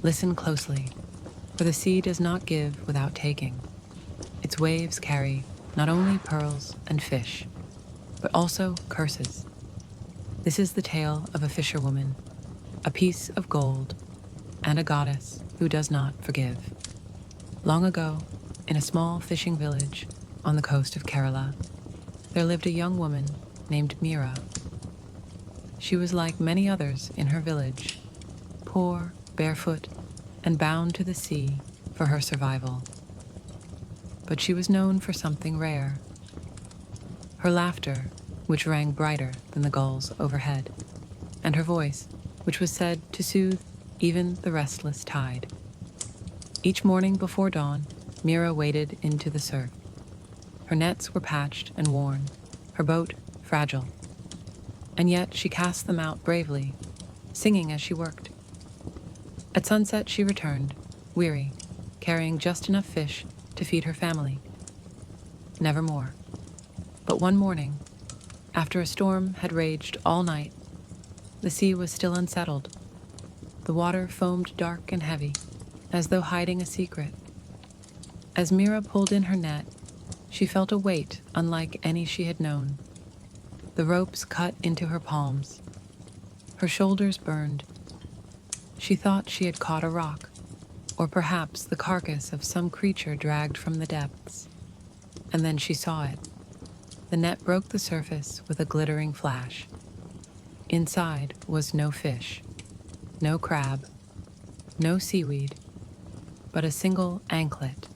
Listen closely, for the sea does not give without taking. Its waves carry not only pearls and fish, but also curses. This is the tale of a fisherwoman, a piece of gold, and a goddess who does not forgive. Long ago, in a small fishing village on the coast of Kerala, there lived a young woman named Mira. She was like many others in her village, poor, barefoot, and bound to the sea for her survival. But she was known for something rare: her laughter, which rang brighter than the gulls overhead, and her voice, which was said to soothe even the restless tide. Each morning before dawn, Mira waded into the surf. Her nets were patched and worn, her boat fragile, and yet she cast them out bravely, singing as she worked. At sunset she returned, weary, carrying just enough fish to feed her family. Never more. But one morning, after a storm had raged all night, the sea was still unsettled. The water foamed dark and heavy, as though hiding a secret. As Mira pulled in her net, she felt a weight unlike any she had known. The ropes cut into her palms. Her shoulders burned. She thought she had caught a rock, or perhaps the carcass of some creature dragged from the depths. And then she saw it. The net broke the surface with a glittering flash. Inside was no fish, no crab, no seaweed, but a single anklet.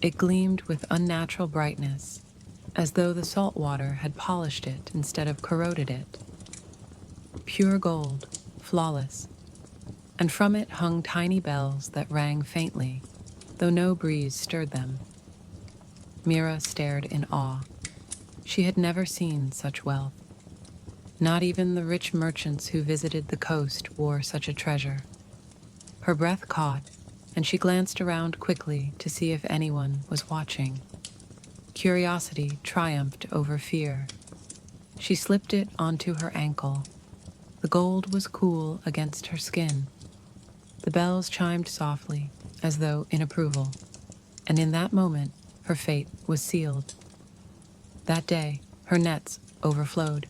It gleamed with unnatural brightness, as though the salt water had polished it instead of corroded it. Pure gold, flawless, and from it hung tiny bells that rang faintly, though no breeze stirred them. Mira stared in awe. She had never seen such wealth. Not even the rich merchants who visited the coast wore such a treasure. Her breath caught, and she glanced around quickly to see if anyone was watching. Curiosity triumphed over fear. She slipped it onto her ankle. The gold was cool against her skin. The bells chimed softly, as though in approval, and in that moment her fate was sealed. That day, her nets overflowed.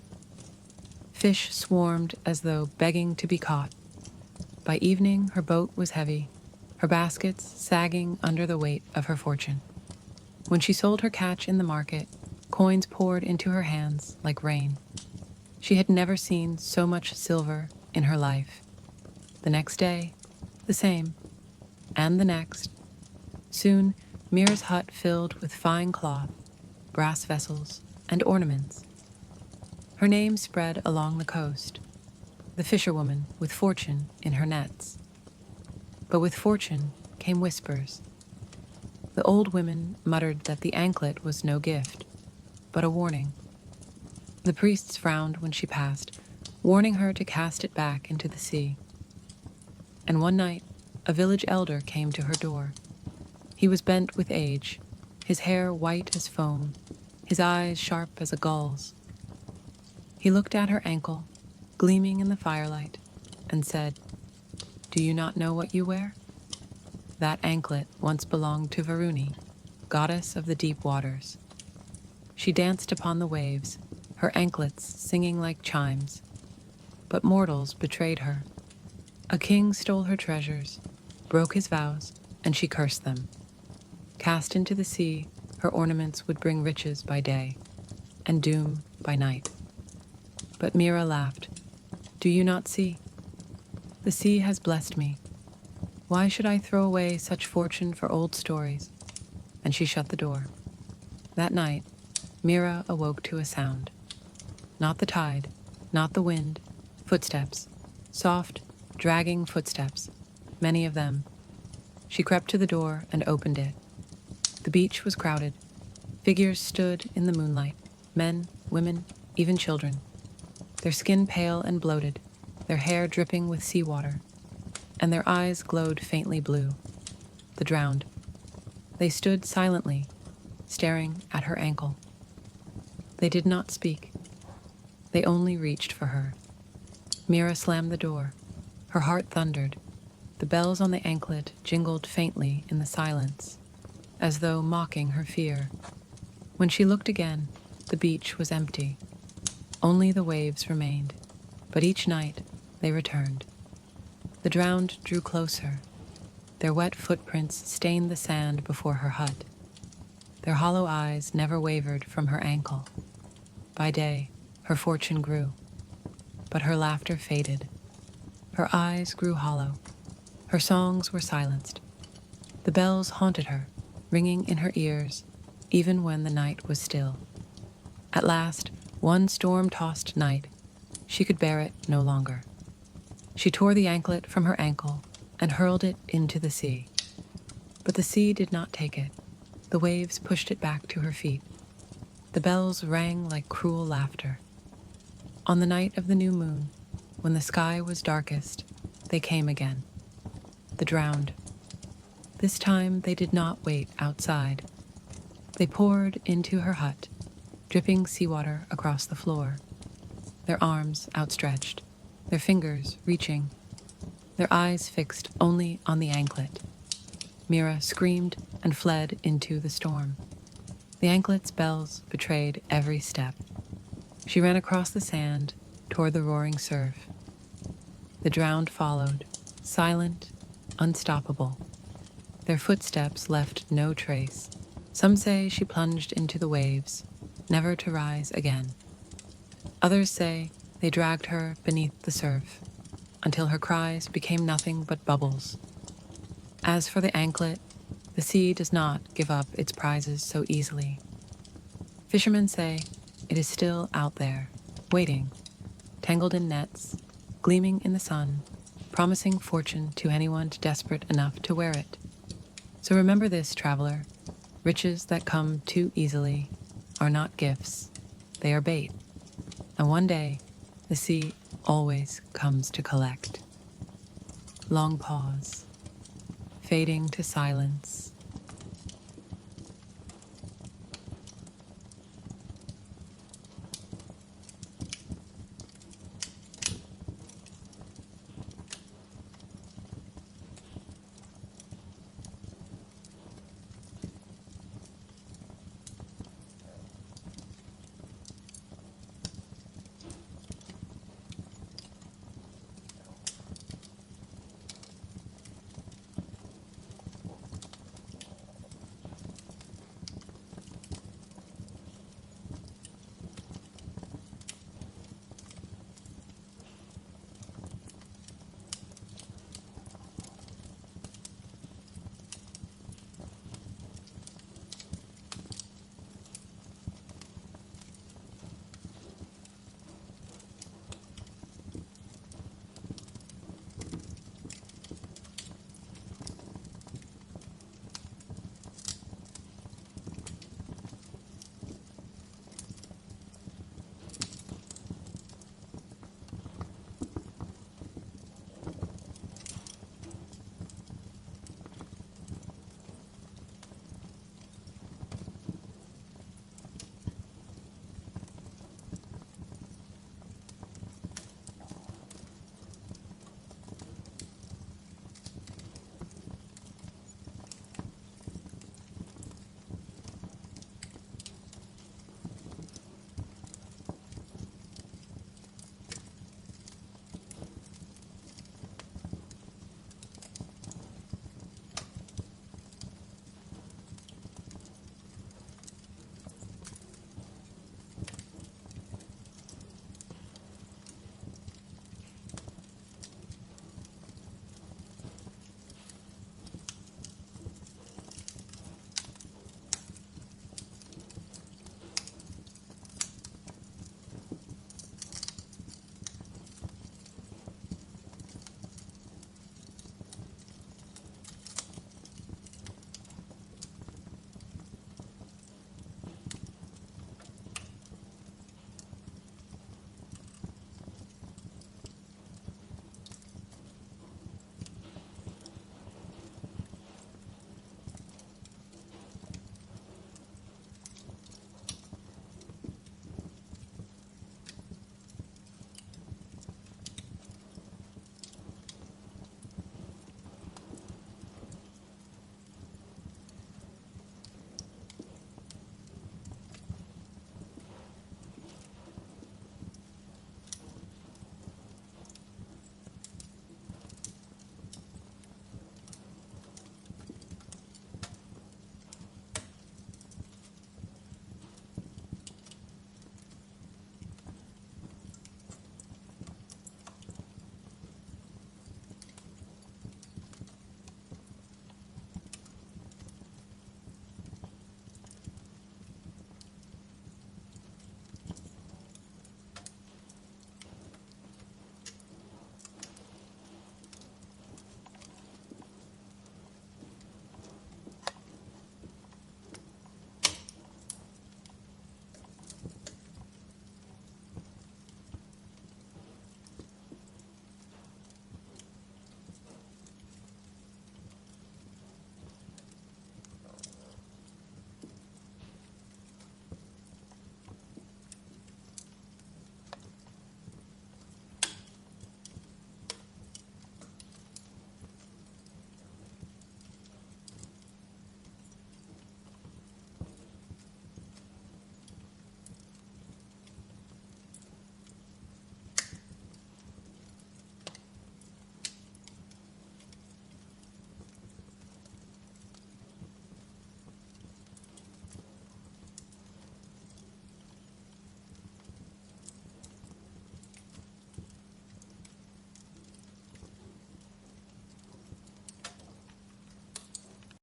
Fish swarmed as though begging to be caught. By evening, her boat was heavy, her baskets sagging under the weight of her fortune. When she sold her catch in the market, coins poured into her hands like rain. She had never seen so much silver in her life. The next day, the same, and the next. Soon, Mira's hut filled with fine cloth, brass vessels, and ornaments. Her name spread along the coast, the fisherwoman with fortune in her nets. But with fortune came whispers. The old women muttered that the anklet was no gift, but a warning. The priests frowned when she passed, warning her to cast it back into the sea. And one night, a village elder came to her door. He was bent with age, his hair white as foam, his eyes sharp as a gull's. He looked at her ankle, gleaming in the firelight, and said, "Do you not know what you wear? That anklet once belonged to Varuni, goddess of the deep waters. She danced upon the waves, her anklets singing like chimes. But mortals betrayed her. A king stole her treasures, broke his vows, and she cursed them. Cast into the sea, her ornaments would bring riches by day, and doom by night." But Mira laughed. "Do you not see? The sea has blessed me. Why should I throw away such fortune for old stories?" And she shut the door. That night, Mira awoke to a sound. Not the tide, not the wind, footsteps, soft, dragging footsteps, many of them. She crept to the door and opened it. The beach was crowded. Figures stood in the moonlight, men, women, even children. Their skin pale and bloated, their hair dripping with seawater, and their eyes glowed faintly blue. The drowned. They stood silently, staring at her ankle. They did not speak. They only reached for her. Mira slammed the door. Her heart thundered. The bells on the anklet jingled faintly in the silence, as though mocking her fear. When she looked again, the beach was empty. Only the waves remained, but each night they returned. The drowned drew closer. Their wet footprints stained the sand before her hut. Their hollow eyes never wavered from her ankle. By day, her fortune grew, but her laughter faded. Her eyes grew hollow. Her songs were silenced. The bells haunted her, ringing in her ears, even when the night was still. At last, one storm-tossed night, she could bear it no longer. She tore the anklet from her ankle and hurled it into the sea. But the sea did not take it. The waves pushed it back to her feet. The bells rang like cruel laughter. On the night of the new moon, when the sky was darkest, they came again. The drowned. This time they did not wait outside. They poured into her hut, dripping seawater across the floor, their arms outstretched, their fingers reaching, their eyes fixed only on the anklet. Mira screamed and fled into the storm. The anklet's bells betrayed every step. She ran across the sand toward the roaring surf. The drowned followed, silent, unstoppable. Their footsteps left no trace. Some say she plunged into the waves, never to rise again. Others say they dragged her beneath the surf, until her cries became nothing but bubbles. As for the anklet, the sea does not give up its prizes so easily. Fishermen say it is still out there, waiting, tangled in nets, gleaming in the sun, promising fortune to anyone desperate enough to wear it. So remember this, traveler. Riches that come too easily are not gifts, they are bait. And one day, the sea always comes to collect. Long pause, fading to silence,